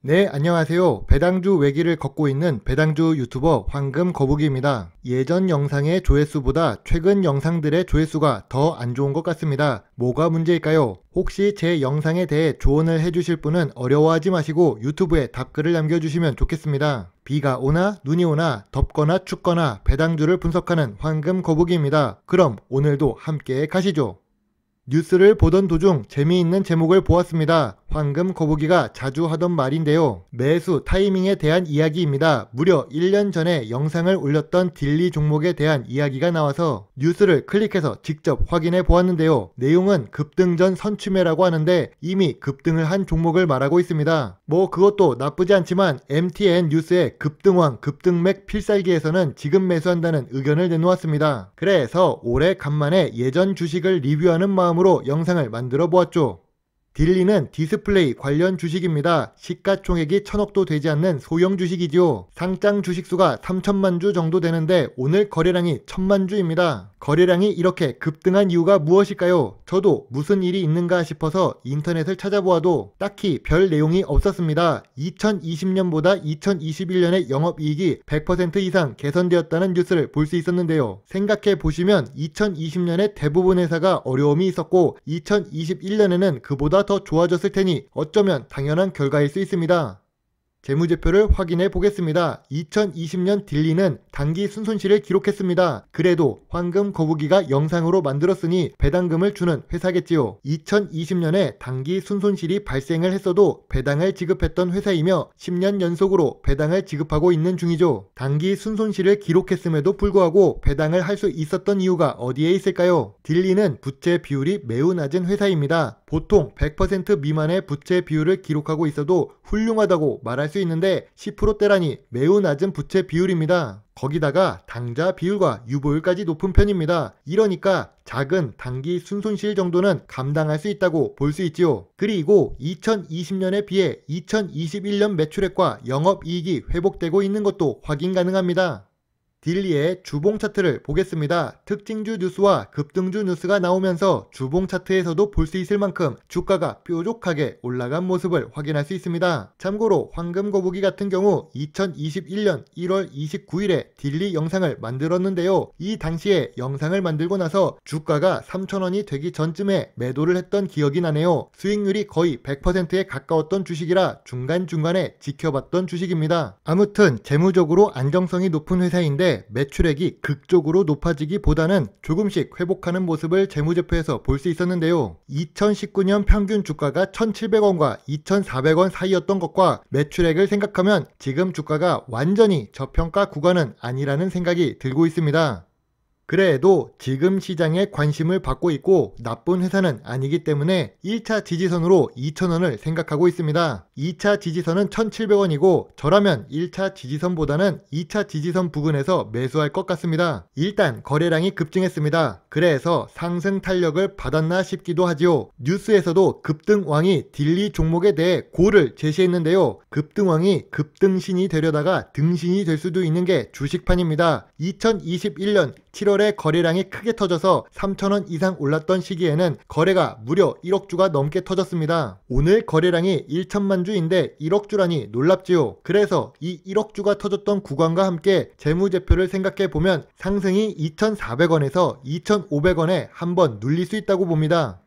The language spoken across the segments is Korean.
네, 안녕하세요. 배당주 외길을 걷고 있는 배당주 유튜버 황금거북이입니다. 예전 영상의 조회수보다 최근 영상들의 조회수가 더 안 좋은 것 같습니다. 뭐가 문제일까요? 혹시 제 영상에 대해 조언을 해주실 분은 어려워하지 마시고 유튜브에 답글을 남겨주시면 좋겠습니다. 비가 오나 눈이 오나 덥거나 춥거나 배당주를 분석하는 황금거북이입니다. 그럼 오늘도 함께 가시죠. 뉴스를 보던 도중 재미있는 제목을 보았습니다. 황금거북이가 자주 하던 말인데요. 매수 타이밍에 대한 이야기입니다. 무려 1년 전에 영상을 올렸던 딜리 종목에 대한 이야기가 나와서 뉴스를 클릭해서 직접 확인해 보았는데요. 내용은 급등 전 선취매라고 하는데 이미 급등을 한 종목을 말하고 있습니다. 뭐 그것도 나쁘지 않지만 MTN 뉴스의 급등왕 급등맥 필살기에서는 지금 매수한다는 의견을 내놓았습니다. 그래서 올해 간만에 예전 주식을 리뷰하는 마음으로 영상을 만들어 보았죠. 딜리는 디스플레이 관련 주식입니다. 시가총액이 1000억도 되지 않는 소형 주식이지요. 상장 주식수가 3000만 주 정도 되는데 오늘 거래량이 1000만 주입니다. 거래량이 이렇게 급등한 이유가 무엇일까요? 저도 무슨 일이 있는가 싶어서 인터넷을 찾아보아도 딱히 별 내용이 없었습니다. 2020년보다 2021년의 영업이익이 100% 이상 개선되었다는 뉴스를 볼 수 있었는데요. 생각해 보시면 2020년에 대부분 회사가 어려움이 있었고 2021년에는 그보다 더 좋아졌을 테니 어쩌면 당연한 결과일 수 있습니다. 재무제표를 확인해 보겠습니다. 2020년 딜리는 단기 순손실을 기록했습니다. 그래도 황금거북이가 영상으로 만들었으니 배당금을 주는 회사겠지요. 2020년에 단기 순손실이 발생을 했어도 배당을 지급했던 회사이며 10년 연속으로 배당을 지급하고 있는 중이죠. 단기 순손실을 기록했음에도 불구하고 배당을 할 수 있었던 이유가 어디에 있을까요? 딜리는 부채 비율이 매우 낮은 회사입니다. 보통 100% 미만의 부채 비율을 기록하고 있어도 훌륭하다고 말할 수 있는데 10%대라니 매우 낮은 부채 비율입니다. 거기다가 당좌 비율과 유보율까지 높은 편입니다. 이러니까 작은 단기 순손실 정도는 감당할 수 있다고 볼 수 있지요. 그리고 2020년에 비해 2021년 매출액과 영업이익이 회복되고 있는 것도 확인 가능합니다. 딜리의 주봉 차트를 보겠습니다. 특징주 뉴스와 급등주 뉴스가 나오면서 주봉 차트에서도 볼 수 있을 만큼 주가가 뾰족하게 올라간 모습을 확인할 수 있습니다. 참고로 황금거북이 같은 경우 2021년 1월 29일에 딜리 영상을 만들었는데요. 이 당시에 영상을 만들고 나서 주가가 3,000원이 되기 전쯤에 매도를 했던 기억이 나네요. 수익률이 거의 100%에 가까웠던 주식이라 중간중간에 지켜봤던 주식입니다. 아무튼 재무적으로 안정성이 높은 회사인데 매출액이 극적으로 높아지기보다는 조금씩 회복하는 모습을 재무제표에서 볼 수 있었는데요. 2019년 평균 주가가 1,700원과 2,400원 사이였던 것과 매출액을 생각하면 지금 주가가 완전히 저평가 구간은 아니라는 생각이 들고 있습니다. 그래도 지금 시장에 관심을 받고 있고 나쁜 회사는 아니기 때문에 1차 지지선으로 2,000원을 생각하고 있습니다. 2차 지지선은 1,700원이고 저라면 1차 지지선보다는 2차 지지선 부근에서 매수할 것 같습니다. 일단 거래량이 급증했습니다. 그래서 상승 탄력을 받았나 싶기도 하지요. 뉴스에서도 급등왕이 딜리 종목에 대해 고를 제시했는데요. 급등왕이 급등신이 되려다가 등신이 될 수도 있는 게 주식판입니다. 2021년 7월에 거래량이 크게 터져서 3,000원 이상 올랐던 시기에는 거래가 무려 1억 주가 넘게 터졌습니다. 오늘 거래량이 1천만 주인데 1억 주라니 놀랍지요. 그래서 이 1억 주가 터졌던 구간과 함께 재무제표를 생각해보면 상승이 2,400원에서 2,500원에 한번 눌릴 수 있다고 봅니다.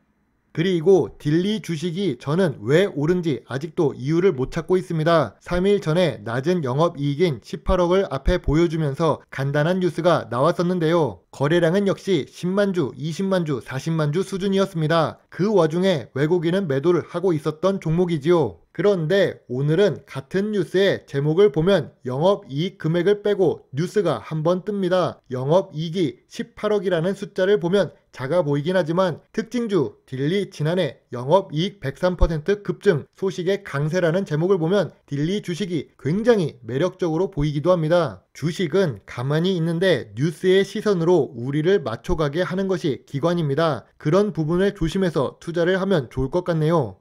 그리고 딜리 주식이 저는 왜 오른지 아직도 이유를 못 찾고 있습니다. 3일 전에 낮은 영업이익인 18억을 앞에 보여주면서 간단한 뉴스가 나왔었는데요. 거래량은 역시 10만 주, 20만 주, 40만 주 수준이었습니다. 그 와중에 외국인은 매도를 하고 있었던 종목이지요. 그런데 오늘은 같은 뉴스의 제목을 보면 영업이익 금액을 빼고 뉴스가 한번 뜹니다. 영업이익이 18억이라는 숫자를 보면 작아 보이긴 하지만 특징주 딜리 지난해 영업이익 103% 급증 소식의 강세라는 제목을 보면 딜리 주식이 굉장히 매력적으로 보이기도 합니다. 주식은 가만히 있는데 뉴스의 시선으로 우리를 맞춰가게 하는 것이 기관입니다. 그런 부분을 조심해서 투자를 하면 좋을 것 같네요.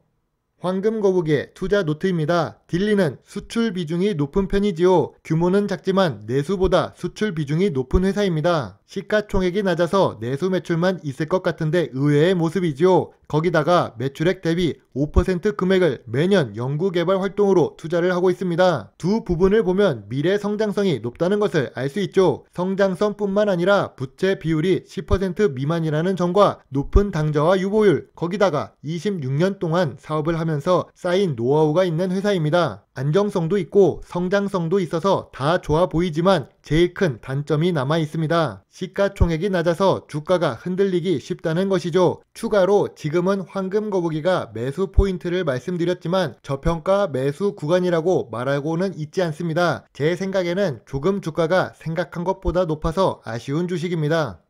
황금거북이의 투자 노트입니다. 딜리는 수출 비중이 높은 편이지요. 규모는 작지만 내수보다 수출 비중이 높은 회사입니다. 시가총액이 낮아서 내수 매출만 있을 것 같은데 의외의 모습이지요. 거기다가 매출액 대비 5% 금액을 매년 연구개발 활동으로 투자를 하고 있습니다. 두 부분을 보면 미래 성장성이 높다는 것을 알 수 있죠. 성장성뿐만 아니라 부채 비율이 10% 미만이라는 점과 높은 당좌와 유보율, 거기다가 26년 동안 사업을 하면서 쌓인 노하우가 있는 회사입니다. 안정성도 있고 성장성도 있어서 다 좋아 보이지만 제일 큰 단점이 남아 있습니다. 시가총액이 낮아서 주가가 흔들리기 쉽다는 것이죠. 추가로 지금은 황금 거북이가 매수 포인트를 말씀드렸지만 저평가 매수 구간이라고 말하고는 있지 않습니다. 제 생각에는 조금 주가가 생각한 것보다 높아서 아쉬운 주식입니다.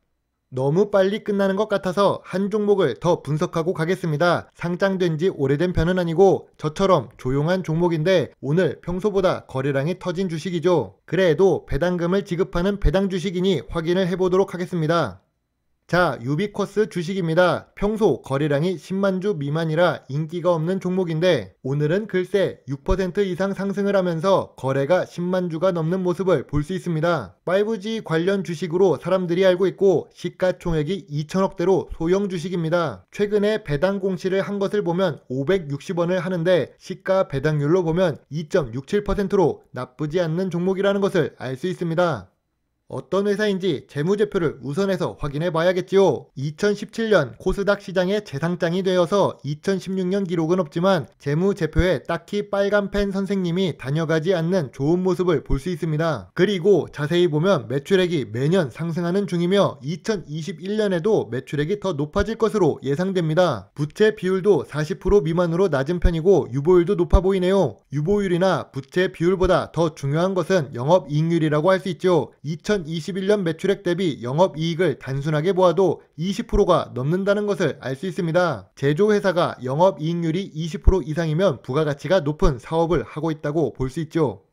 너무 빨리 끝나는 것 같아서 한 종목을 더 분석하고 가겠습니다. 상장된 지 오래된 편은 아니고 저처럼 조용한 종목인데 오늘 평소보다 거래량이 터진 주식이죠. 그래도 배당금을 지급하는 배당 주식이니 확인을 해보도록 하겠습니다. 자, 유비쿼스 주식입니다. 평소 거래량이 10만 주 미만이라 인기가 없는 종목인데 오늘은 글쎄 6% 이상 상승을 하면서 거래가 10만 주가 넘는 모습을 볼 수 있습니다. 5G 관련 주식으로 사람들이 알고 있고 시가총액이 2천억대로 소형 주식입니다. 최근에 배당 공시를 한 것을 보면 560원을 하는데 시가 배당률로 보면 2.67%로 나쁘지 않는 종목이라는 것을 알 수 있습니다. 어떤 회사인지 재무제표를 우선해서 확인해 봐야겠지요. 2017년 코스닥 시장에 재상장이 되어서 2016년 기록은 없지만 재무제표에 딱히 빨간 펜 선생님이 다녀가지 않는 좋은 모습을 볼 수 있습니다. 그리고 자세히 보면 매출액이 매년 상승하는 중이며 2021년에도 매출액이 더 높아질 것으로 예상됩니다. 부채 비율도 40% 미만으로 낮은 편이고 유보율도 높아 보이네요. 유보율이나 부채 비율보다 더 중요한 것은 영업이익률이라고 할 수 있죠. 2021년 매출액 대비 영업이익을 단순하게 보아도 20%가 넘는다는 것을 알 수 있습니다. 제조회사가 영업이익률이 20% 이상이면 부가가치가 높은 사업을 하고 있다고 볼 수 있죠.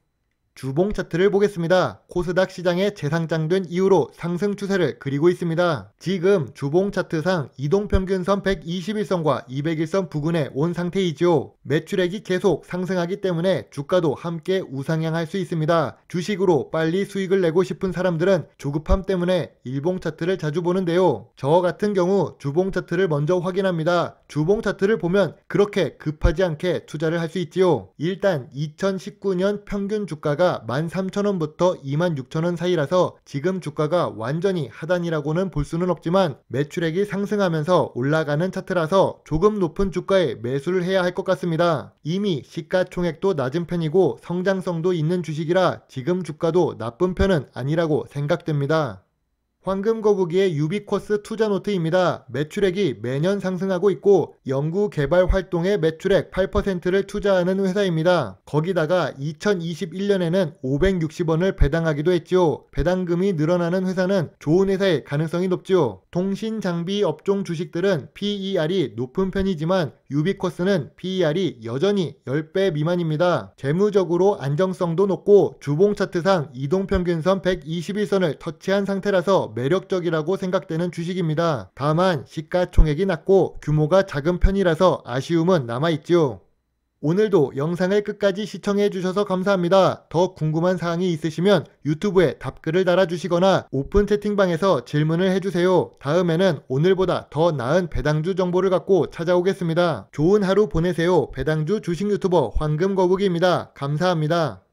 주봉 차트를 보겠습니다. 코스닥 시장에 재상장된 이후로 상승 추세를 그리고 있습니다. 지금 주봉 차트상 이동평균선 121선과 201선 부근에 온 상태이죠. 매출액이 계속 상승하기 때문에 주가도 함께 우상향할 수 있습니다. 주식으로 빨리 수익을 내고 싶은 사람들은 조급함 때문에 일봉 차트를 자주 보는데요. 저 같은 경우 주봉 차트를 먼저 확인합니다. 주봉 차트를 보면 그렇게 급하지 않게 투자를 할 수 있지요. 일단 2019년 평균 주가가 13,000원부터 26,000원 사이라서 지금 주가가 완전히 하단이라고는 볼 수는 없지만 매출액이 상승하면서 올라가는 차트라서 조금 높은 주가에 매수를 해야 할 것 같습니다. 이미 시가총액도 낮은 편이고 성장성도 있는 주식이라 지금 주가도 나쁜 편은 아니라고 생각됩니다. 황금거북이의 유비쿼스 투자노트입니다. 매출액이 매년 상승하고 있고 연구개발 활동에 매출액 8%를 투자하는 회사입니다. 거기다가 2021년에는 560원을 배당하기도 했죠. 배당금이 늘어나는 회사는 좋은 회사의 가능성이 높죠. 통신장비 업종 주식들은 PER이 높은 편이지만 유비쿼스는 PER이 여전히 10배 미만입니다. 재무적으로 안정성도 높고 주봉 차트상 이동평균선 121선을 터치한 상태라서 매력적이라고 생각되는 주식입니다. 다만 시가총액이 낮고 규모가 작은 편이라서 아쉬움은 남아있죠. 오늘도 영상을 끝까지 시청해주셔서 감사합니다. 더 궁금한 사항이 있으시면 유튜브에 답글을 달아주시거나 오픈 채팅방에서 질문을 해주세요. 다음에는 오늘보다 더 나은 배당주 정보를 갖고 찾아오겠습니다. 좋은 하루 보내세요. 배당주 주식 유튜버 황금거북이입니다. 감사합니다.